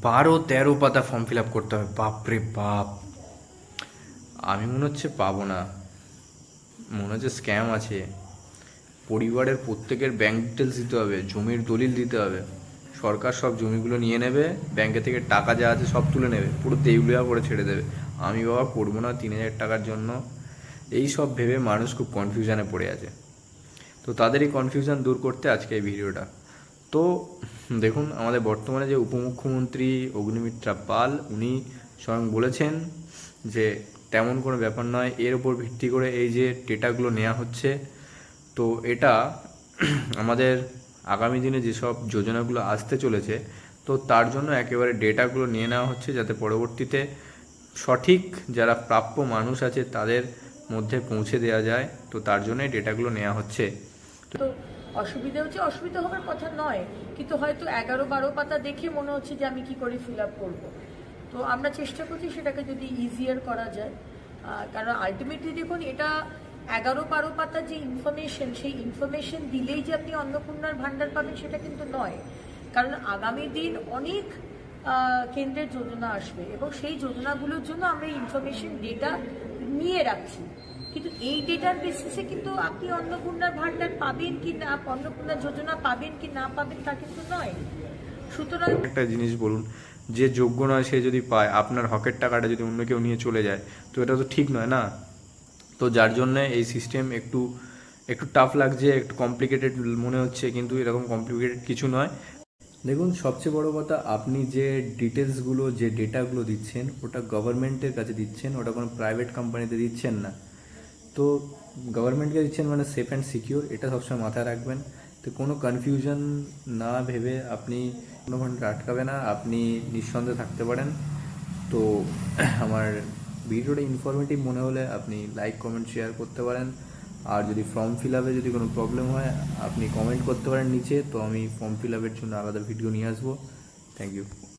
12-13 পাতা form fill up করতে হবে, বাপরে বাপ। আমি মনে হচ্ছে পাবো না, মনে হচ্ছে স্ক্যাম আছে। পরিবারের প্রত্যেকের ব্যাংক ডিটেলস দিতে হবে, জমির দলিল দিতে হবে। সরকার সব জমিগুলো নিয়ে নেবে, ব্যাংকে থেকে টাকা যা আছে সব তুলে নেবে, পুরো দেউলিয়া করে ছেড়ে দেবে। আমি বাবা করবো না 3,000 টাকার জন্য। এই সব ভেবে মানুষ খুব কনফিউশনে পড়ে আছে। তো তাদের এই কনফিউশন দূর করতে আজকে এই ভিডিওটা। তো দেখুন, আমাদের বর্তমানে যে উপমুখ্যমন্ত্রী অগ্নিমিত্রা পাল, উনি স্বয়ং বলেছেন যে তেমন কোনো ব্যাপার নয়, এর ওপর ভিত্তি করে এই যে ডেটাগুলো নেওয়া হচ্ছে। তো এটা আমাদের আগামী দিনে যেসব যোজনাগুলো আসতে চলেছে, তো তার জন্য একেবারে ডেটাগুলো নিয়ে নেওয়া হচ্ছে, যাতে পরবর্তীতে সঠিক যারা প্রাপ্য মানুষ আছে তাদের মধ্যে পৌঁছে দেওয়া যায়। তো তার জন্যই ডেটাগুলো নেওয়া হচ্ছে। তো অসুবিধা হচ্ছে, অসুবিধা হওয়ার কথা নয়, কিন্তু হয়তো 11-12 পাতা দেখে মনে হচ্ছে যে আমি কি করে ফিল আপ করবো। তো আমরা চেষ্টা করছি সেটাকে যদি ইজিয়ার করা যায়, কারণ আলটিমেটলি দেখুন, এটা 11-12 পাতার যে ইনফরমেশন, সেই ইনফরমেশন দিলেই যে আপনি অন্নপূর্ণার ভাণ্ডার পাবেন সেটা কিন্তু নয়। কারণ আগামী দিন অনেক কেন্দ্রের যোজনা আসবে এবং সেই যোজনাগুলোর জন্য আমরা ইনফরমেশন ডেটা নিয়ে রাখছি, কিন্তু এই ডেটার বেসিসে কিন্তু আপনি অন্নপূর্ণার ভাণ্ডার পাবেন কি না, অন্নপূর্ণা যোজনা পাবেন কি না পাবেন তা কিন্তু নয়। সুতরাং একটা জিনিস বলুন, যে যোগ্য নয় সে যদি পায়, আপনার হকের টাকাটা যদি অন্য কেউ নিয়ে চলে যায়, তো এটা তো ঠিক নয় না। তো যার জন্যে এই সিস্টেম একটু একটু টাফ লাগছে, একটু কমপ্লিকেটেড মনে হচ্ছে, কিন্তু এরকম কমপ্লিকেটেড কিছু নয়। দেখুন, সবচেয়ে বড় কথা, আপনি যে ডিটেলসগুলো, যে ডেটাগুলো দিচ্ছেন, ওটা গভর্নমেন্টের কাছে দিচ্ছেন, ওটা কোনো প্রাইভেট কোম্পানিতে দিচ্ছেন না। তো গভর্নমেন্টকে দিচ্ছেন মানে সেফ অ্যান্ড সিকিউর, এটা সবসময় মাথায় রাখবেন। তো কোনো কনফিউশন না ভেবে আপনি কোনো ঘন্টা আটকাবে না, আপনি নিঃসন্দেহে থাকতে পারেন। তো আমার ভিডিওটা ইনফরমেটিভ মনে হলে আপনি লাইক, কমেন্ট, শেয়ার করতে পারেন। আর যদি ফর্ম ফিল আপে যদি কোনো প্রবলেম হয়, আপনি কমেন্ট করতে পারেন নিচে, তো আমি ফর্ম ফিল আপের জন্য আলাদা ভিডিও নিয়ে আসবো। Thank you.